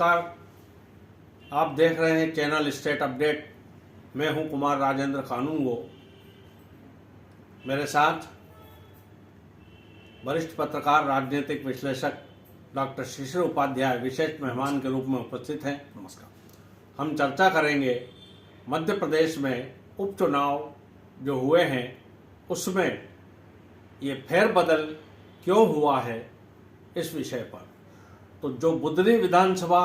नमस्कार, आप देख रहे हैं चैनल स्टेट अपडेट। मैं हूं कुमार राजेंद्र कानूनगो। मेरे साथ वरिष्ठ पत्रकार, राजनीतिक विश्लेषक डॉक्टर शिशिर उपाध्याय विशेष मेहमान के रूप में उपस्थित हैं। नमस्कार। हम चर्चा करेंगे मध्य प्रदेश में उपचुनाव जो हुए हैं उसमें ये फेरबदल क्यों हुआ है, इस विषय पर। तो जो बुधनी विधानसभा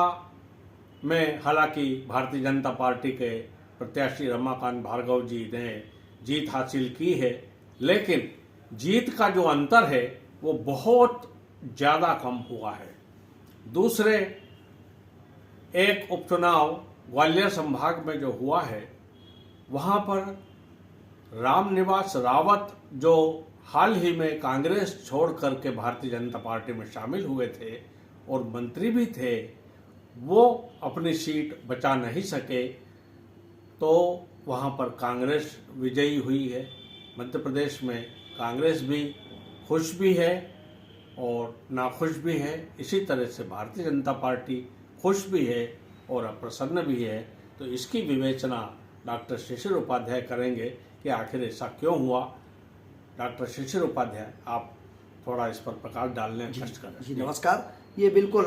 में हालांकि भारतीय जनता पार्टी के प्रत्याशी रमाकांत भार्गव जी ने जीत हासिल की है, लेकिन जीत का जो अंतर है वो बहुत ज़्यादा कम हुआ है। दूसरे एक उपचुनाव ग्वालियर संभाग में जो हुआ है, वहाँ पर रामनिवास रावत जो हाल ही में कांग्रेस छोड़ करके भारतीय जनता पार्टी में शामिल हुए थे और मंत्री भी थे, वो अपनी सीट बचा नहीं सके, तो वहाँ पर कांग्रेस विजयी हुई है। मध्य प्रदेश में कांग्रेस भी खुश भी है और नाखुश भी है। इसी तरह से भारतीय जनता पार्टी खुश भी है और अप्रसन्न भी है। तो इसकी विवेचना डॉक्टर शिशिर उपाध्याय करेंगे कि आखिर ऐसा क्यों हुआ। डॉक्टर शिशिर उपाध्याय, आप थोड़ा इस पर प्रकाश डालने का कष्ट करें। जी नमस्कार। ये बिल्कुल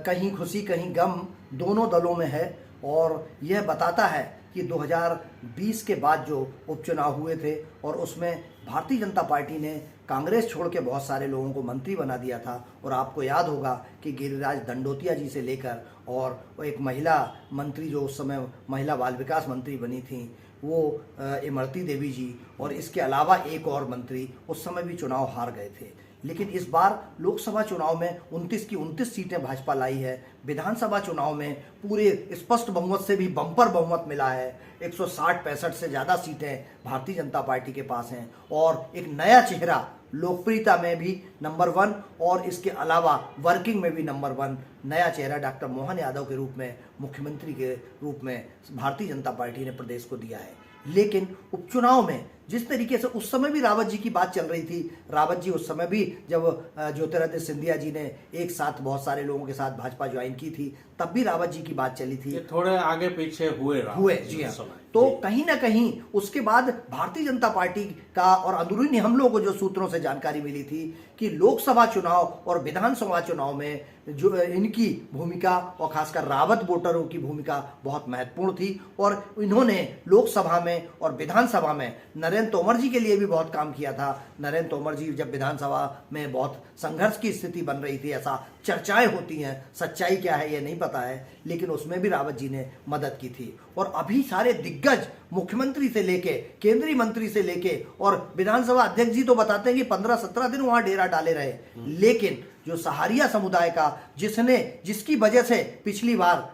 कहीं खुशी कहीं गम दोनों दलों में है और यह बताता है कि 2020 के बाद जो उपचुनाव हुए थे और उसमें भारतीय जनता पार्टी ने कांग्रेस छोड़ के बहुत सारे लोगों को मंत्री बना दिया था। और आपको याद होगा कि गिरिराज दंडोतिया जी से लेकर और एक महिला मंत्री जो उस समय महिला बाल विकास मंत्री बनी थी, वो इमरती देवी जी, और इसके अलावा एक और मंत्री उस समय भी चुनाव हार गए थे। लेकिन इस बार लोकसभा चुनाव में 29 की 29 सीटें भाजपा लाई है। विधानसभा चुनाव में पूरे स्पष्ट बहुमत से भी बम्पर बहुमत मिला है। 160-65 से ज़्यादा सीटें भारतीय जनता पार्टी के पास हैं और एक नया चेहरा लोकप्रियता में भी नंबर 1 और इसके अलावा वर्किंग में भी नंबर 1 नया चेहरा डॉक्टर मोहन यादव के रूप में मुख्यमंत्री के रूप में भारतीय जनता पार्टी ने प्रदेश को दिया है। लेकिन उपचुनाव में जिस तरीके से उस समय भी रावत जी की बात चल रही थी, रावत जी उस समय भी जब ज्योतिरादित्य सिंधिया जी ने एक साथ बहुत सारे लोगों के साथ भाजपा ज्वाइन की थी, तब भी रावत जी की बात चली थी। ये थोड़े आगे पीछे हुए जी हाँ। तो कहीं ना कहीं उसके बाद भारतीय जनता पार्टी का और अंदरूनी हम लोगों को जो सूत्रों से जानकारी मिली थी कि लोकसभा चुनाव और विधानसभा चुनाव में जो इनकी भूमिका और खासकर रावत वोटरों की भूमिका बहुत महत्वपूर्ण थी। और इन्होंने लोकसभा में और विधानसभा में नरेंद्र तोमर जी के लिए भी बहुत काम किया था। नरेंद्र तोमर जी जब विधानसभा में बहुत संघर्ष की स्थिति बन रही थी, ऐसा चर्चाएं होती हैं, सच्चाई क्या है ये नहीं पता है, लेकिन उसमें भी रावत जी ने मदद की थी। और अभी सारे दिग्गज मुख्यमंत्री से लेके केंद्रीय मंत्री से लेके और विधानसभा अध्यक्ष जी तो बताते हैं कि 15-17 दिन वहां डेरा डाले रहे। लेकिन जो सहारिया समुदाय का जिसकी वजह से पिछली बार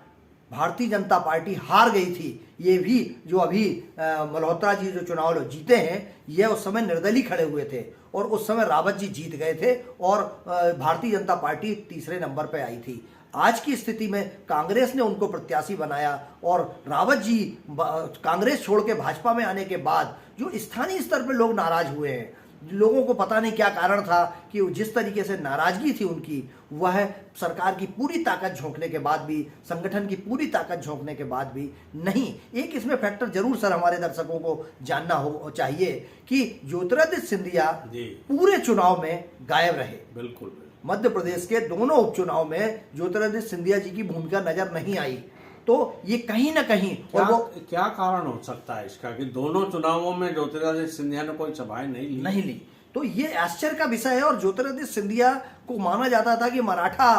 भारतीय जनता पार्टी हार गई थी, ये भी जो अभी मल्होत्रा जी जो चुनाव जीते हैं, ये उस समय निर्दलीय खड़े हुए थे और उस समय रावत जी जीत गए थे और भारतीय जनता पार्टी तीसरे नंबर पर आई थी। आज की स्थिति में कांग्रेस ने उनको प्रत्याशी बनाया और रावत जी कांग्रेस छोड़ के भाजपा में आने के बाद जो स्थानीय स्तर पर लोग नाराज हुए हैं, लोगों को पता नहीं क्या कारण था कि जिस तरीके से नाराजगी थी उनकी, वह सरकार की पूरी ताकत झोंकने के बाद भी, संगठन की पूरी ताकत झोंकने के बाद भी नहीं। एक इसमें फैक्टर जरूर सर हमारे दर्शकों को जानना चाहिए कि ज्योतिरादित्य सिंधिया पूरे चुनाव में गायब रहे। बिल्कुल। मध्य प्रदेश के दोनों उपचुनाव में ज्योतिरादित्य सिंधिया जी की भूमिका नजर नहीं आई। तो ये कहीं ना कहीं क्या कारण हो सकता है इसका कि दोनों चुनावों में ज्योतिरादित्य सिंधिया ने कोई सभाएं नहीं ली? तो ये आश्चर्य का विषय है। और ज्योतिरादित्य सिंधिया को माना जाता था कि मराठा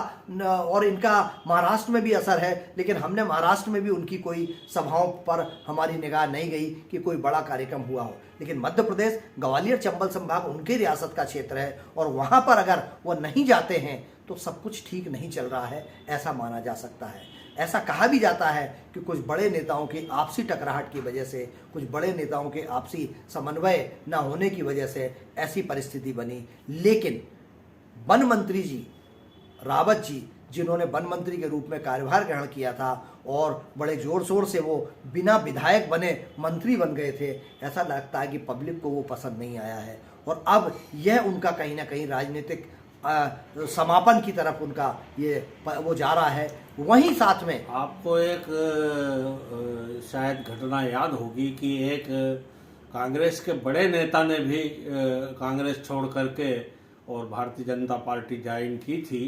और इनका महाराष्ट्र में भी असर है, लेकिन हमने महाराष्ट्र में भी उनकी कोई सभाओं पर हमारी निगाह नहीं गई कि कोई बड़ा कार्यक्रम हुआ हो। लेकिन मध्य प्रदेश ग्वालियर चंबल संभाग उनकी रियासत का क्षेत्र है और वहाँ पर अगर वो नहीं जाते हैं तो सब कुछ ठीक नहीं चल रहा है, ऐसा माना जा सकता है। ऐसा कहा भी जाता है कि कुछ बड़े नेताओं की आपसी टकराहट की वजह से, कुछ बड़े नेताओं के आपसी समन्वय न होने की वजह से ऐसी परिस्थिति बनी। लेकिन वन मंत्री जी रावत जी, जिन्होंने वन मंत्री के रूप में कार्यभार ग्रहण किया था और बड़े जोर शोर से वो बिना विधायक बने मंत्री बन गए थे, ऐसा लगता है कि पब्लिक को वो पसंद नहीं आया है। और अब यह उनका कहीं ना कहीं राजनीतिक समापन की तरफ उनका वो जा रहा है। वहीं साथ में आपको एक शायद घटना याद होगी कि एक कांग्रेस के बड़े नेता ने भी कांग्रेस छोड़ करके और भारतीय जनता पार्टी ज्वाइन की थी,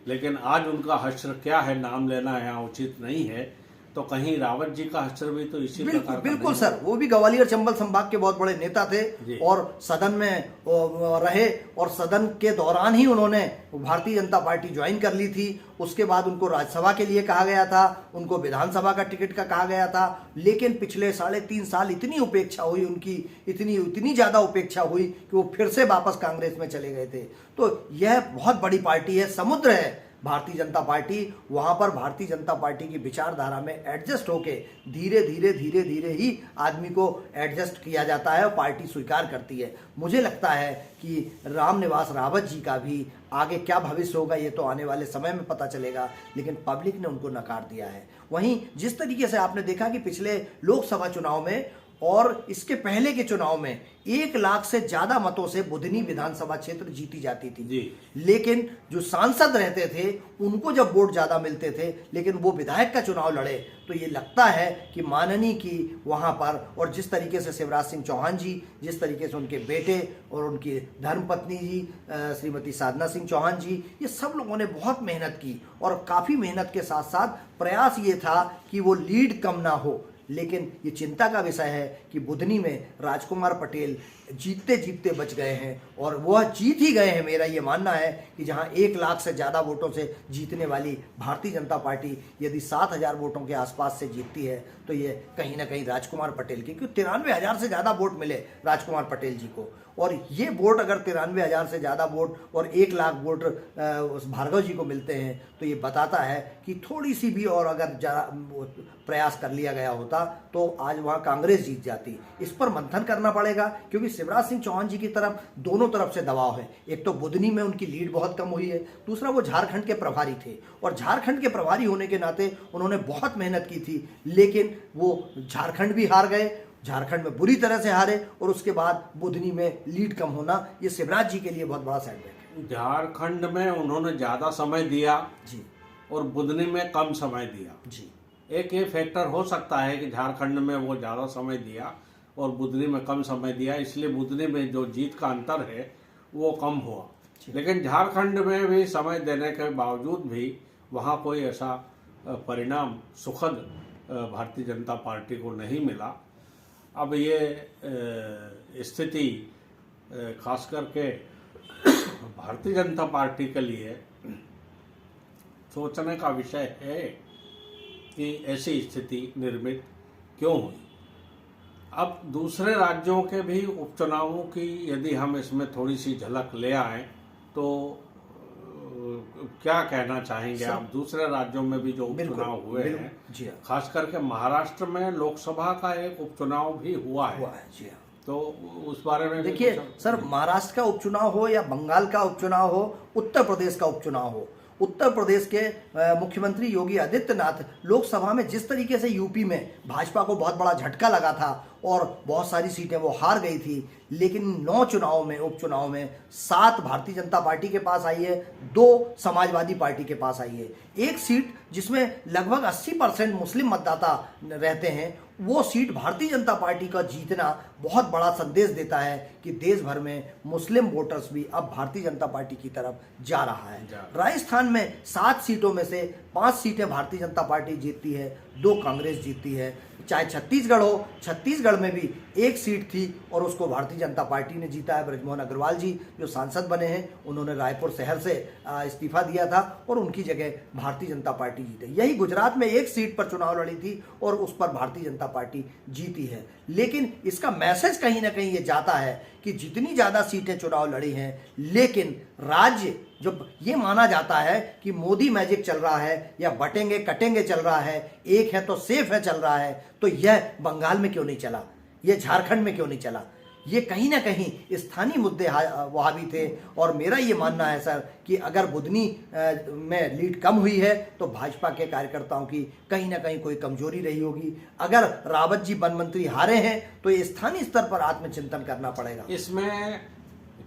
लेकिन आज उनका हश्र क्या है नाम लेना यहाँ उचित नहीं है। तो कहीं रावत जी का हश्र भी तो इसी प्रकार का बिल्कुल नहीं सर, वो भी ग्वालियर चंबल संभाग के बहुत बड़े नेता थे और सदन में रहे और सदन के दौरान ही उन्होंने भारतीय जनता पार्टी ज्वाइन कर ली थी। उसके बाद उनको राज्यसभा के लिए कहा गया था, उनको विधानसभा का टिकट का कहा गया था, लेकिन पिछले 3.5 साल इतनी उपेक्षा हुई उनकी, इतनी ज़्यादा उपेक्षा हुई कि वो फिर से वापस कांग्रेस में चले गए थे। तो यह बहुत बड़ी पार्टी है, समुद्र है भारतीय जनता पार्टी। वहाँ पर भारतीय जनता पार्टी की विचारधारा में एडजस्ट होके धीरे धीरे ही आदमी को एडजस्ट किया जाता है और पार्टी स्वीकार करती है। मुझे लगता है कि रामनिवास रावत जी का भी आगे क्या भविष्य होगा ये तो आने वाले समय में पता चलेगा, लेकिन पब्लिक ने उनको नकार दिया है। वहीं जिस तरीके से आपने देखा कि पिछले लोकसभा चुनाव में और इसके पहले के चुनाव में 1 लाख से ज्यादा मतों से बुधनी विधानसभा क्षेत्र जीती जाती थी जी। लेकिन जो सांसद रहते थे उनको जब वोट ज्यादा मिलते थे, लेकिन वो विधायक का चुनाव लड़े, तो ये लगता है कि माननीय की वहां पर, और जिस तरीके से शिवराज सिंह चौहान जी, जिस तरीके से उनके बेटे और उनकी धर्मपत्नी जी श्रीमती साधना सिंह चौहान जी, ये सब लोगों ने बहुत मेहनत की और काफी मेहनत के साथ साथ प्रयास ये था कि वो लीड कम ना हो। लेकिन ये चिंता का विषय है कि बुधनी में राजकुमार पटेल जीतते जीतते बच गए हैं और वह जीत ही गए हैं। मेरा ये मानना है कि जहां 1 लाख से ज़्यादा वोटों से जीतने वाली भारतीय जनता पार्टी यदि 7,000 वोटों के आसपास से जीतती है तो ये कहीं ना कहीं राजकुमार पटेल की, क्योंकि 93,000 से ज़्यादा वोट मिले राजकुमार पटेल जी को, और ये वोट अगर 93,000 से ज़्यादा वोट और 1 लाख वोट भार्गव जी को मिलते हैं तो ये बताता है कि थोड़ी सी भी और अगर प्रयास कर लिया गया होता तो आज वहाँ कांग्रेस जीत जाती। इस पर मंथन करना पड़ेगा, क्योंकि शिवराज सिंह चौहान जी की तरफ दोनों तरफ से दबाव है। एक तो बुधनी में उनकी लीड बहुत कम हुई है, दूसरा वो झारखंड के प्रभारी थे और झारखंड के प्रभारी होने के नाते उन्होंने बहुत मेहनत की थी, लेकिन वो झारखंड भी हार गए, झारखंड में बुरी तरह से हारे, और उसके बाद बुधनी में लीड कम होना ये शिवराज जी के लिए बहुत बड़ा सेटबैक है। झारखंड में उन्होंने ज़्यादा समय दिया जी और बुधनी में कम समय दिया जी। एक ये फैक्टर हो सकता है कि झारखंड में वो ज़्यादा समय दिया और बुधनी में कम समय दिया, इसलिए बुधनी में जो जीत का अंतर है वो कम हुआ। लेकिन झारखंड में भी समय देने के बावजूद भी वहाँ कोई ऐसा परिणाम सुखद भारतीय जनता पार्टी को नहीं मिला। अब ये स्थिति खास करके भारतीय जनता पार्टी के लिए सोचने का विषय है कि ऐसी स्थिति निर्मित क्यों हुई। अब दूसरे राज्यों के भी उपचुनावों की यदि हम इसमें थोड़ी सी झलक ले आए तो क्या कहना चाहेंगे आप? दूसरे राज्यों में भी जो उपचुनाव हुए हैं, खास करके महाराष्ट्र में लोकसभा का एक उपचुनाव भी हुआ है। जी हाँ। तो उस बारे में देखिए सर, महाराष्ट्र का उपचुनाव हो या बंगाल का उपचुनाव हो, उत्तर प्रदेश का उपचुनाव हो, उत्तर प्रदेश के मुख्यमंत्री योगी आदित्यनाथ लोकसभा में जिस तरीके से यूपी में भाजपा को बहुत बड़ा झटका लगा था और बहुत सारी सीटें वो हार गई थी, लेकिन 9 चुनाव में, उपचुनाव में 7 भारतीय जनता पार्टी के पास आई है, 2 समाजवादी पार्टी के पास आई है। एक सीट जिसमें लगभग 80% मुस्लिम मतदाता रहते हैं, वो सीट भारतीय जनता पार्टी का जीतना बहुत बड़ा संदेश देता है कि देश भर में मुस्लिम वोटर्स भी अब भारतीय जनता पार्टी की तरफ जा रहा है। राजस्थान में 7 सीटों में से 5 सीटें भारतीय जनता पार्टी जीतती है, 2 कांग्रेस जीतती है। चाहे छत्तीसगढ़ हो, छत्तीसगढ़ में भी 1 सीट थी और उसको भारतीय जनता पार्टी ने जीता है। ब्रजमोहन अग्रवाल जी जो सांसद बने हैं, उन्होंने रायपुर शहर से इस्तीफा दिया था और उनकी जगह भारतीय जनता पार्टी जीते। यही गुजरात में 1 सीट पर चुनाव लड़ी थी और उस पर भारतीय जनता पार्टी जीती है। लेकिन इसका मैसेज कहीं ना कहीं ये जाता है कि जितनी ज़्यादा सीटें चुनाव लड़ी हैं, लेकिन राज्य जब ये माना जाता है कि मोदी मैजिक चल रहा है या बटेंगे कटेंगे चल रहा है, एक है तो सेफ है चल रहा है, तो यह बंगाल में क्यों नहीं चला, यह झारखंड में क्यों नहीं चला? ये कहीं ना कहीं स्थानीय मुद्दे वहाँ भी थे। और मेरा ये मानना है सर कि अगर बुधनी में लीड कम हुई है तो भाजपा के कार्यकर्ताओं की कहीं ना कहीं कोई कमजोरी रही होगी। अगर रावत जी वन मंत्री हारे हैं तो ये स्थानीय स्तर पर आत्मचिंतन करना पड़ेगा। इसमें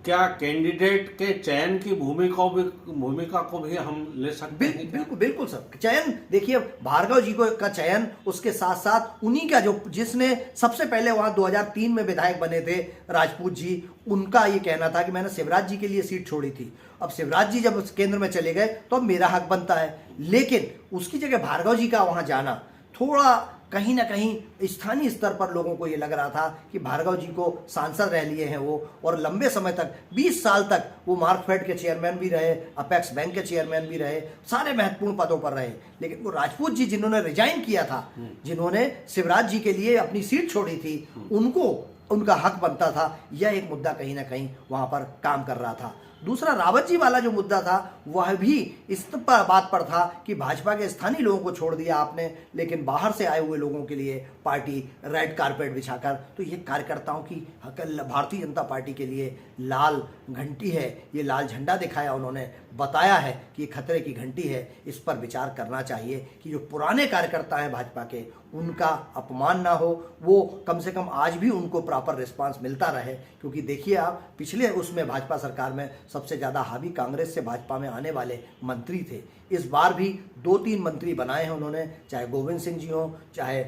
क्या कैंडिडेट के चयन की भूमिका को भी हम ले सकते हैं? बिल्कुल बिल्कुल सर। चयन देखिए, भार्गव जी को का चयन, उसके साथ साथ उन्हीं का जो जिसने सबसे पहले वहां 2003 में विधायक बने थे राजपूत जी, उनका ये कहना था कि मैंने शिवराज जी के लिए सीट छोड़ी थी, अब शिवराज जी जब केंद्र में चले गए तो अब मेरा हक बनता है। लेकिन उसकी जगह भार्गव जी का वहां जाना थोड़ा कहीं ना कहीं स्थानीय स्तर पर लोगों को ये लग रहा था कि भार्गव जी को सांसद रह लिए हैं वो, और लंबे समय तक 20 साल तक वो मार्कफेड के चेयरमैन भी रहे, अपेक्स बैंक के चेयरमैन भी रहे, सारे महत्वपूर्ण पदों पर रहे। लेकिन वो राजपूत जी जिन्होंने रिजाइन किया था, जिन्होंने शिवराज जी के लिए अपनी सीट छोड़ी थी, उनको उनका हक बनता था। यह एक मुद्दा कहीं ना कहीं वहां पर काम कर रहा था। दूसरा रावत जी वाला जो मुद्दा था वह भी इस बात पर था कि भाजपा के स्थानीय लोगों को छोड़ दिया आपने, लेकिन बाहर से आए हुए लोगों के लिए पार्टी रेड कारपेट बिछाकर, तो ये कार्यकर्ताओं की भारतीय जनता पार्टी के लिए लाल घंटी है, ये लाल झंडा दिखाया उन्होंने, बताया है कि ये खतरे की घंटी है, इस पर विचार करना चाहिए कि जो पुराने कार्यकर्ता हैं भाजपा के, उनका अपमान ना हो, वो कम से कम आज भी उनको प्रॉपर रिस्पांस मिलता रहे। क्योंकि देखिए आप पिछले उसमें भाजपा सरकार में सबसे ज़्यादा हावी कांग्रेस से भाजपा में आने वाले मंत्री थे, इस बार भी 2-3 मंत्री बनाए हैं उन्होंने, चाहे गोविंद सिंह जी हों, चाहे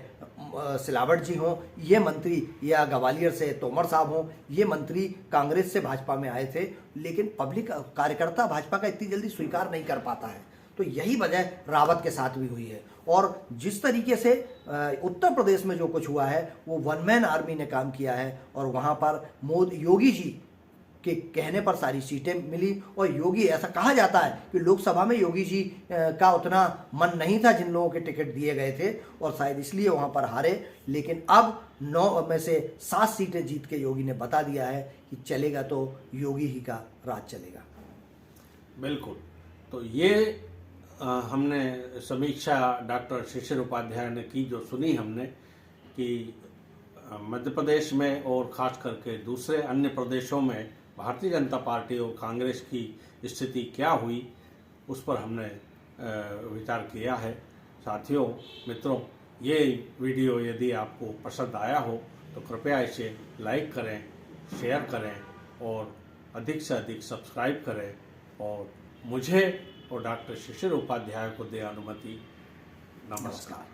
सिलावट जी हों, ये मंत्री, या ग्वालियर से तोमर साहब हों, ये मंत्री कांग्रेस से भाजपा में आए थे, लेकिन पब्लिक कार्यकर्ता भाजपा का इतनी जल्दी स्वीकार नहीं कर पाता है। तो यही वजह रावत के साथ भी हुई है। और जिस तरीके से उत्तर प्रदेश में जो कुछ हुआ है वो वन मैन आर्मी ने काम किया है, और वहाँ पर योगी जी के कहने पर सारी सीटें मिली, और योगी, ऐसा कहा जाता है कि लोकसभा में योगी जी का उतना मन नहीं था जिन लोगों के टिकट दिए गए थे, और शायद इसलिए वहाँ पर हारे। लेकिन अब 9 में से 7 सीटें जीत के योगी ने बता दिया है कि चलेगा तो योगी ही का राज चलेगा। बिल्कुल। तो ये हमने समीक्षा डॉक्टर शिशिर उपाध्याय ने की, जो सुनी हमने कि मध्य प्रदेश में और खास करके दूसरे अन्य प्रदेशों में भारतीय जनता पार्टी और कांग्रेस की स्थिति क्या हुई, उस पर हमने विचार किया है। साथियों, मित्रों, ये वीडियो यदि आपको पसंद आया हो तो कृपया इसे लाइक करें, शेयर करें और अधिक से अधिक सब्सक्राइब करें, और मुझे और डॉक्टर शिशिर उपाध्याय को दे अनुमति। नमस्कार।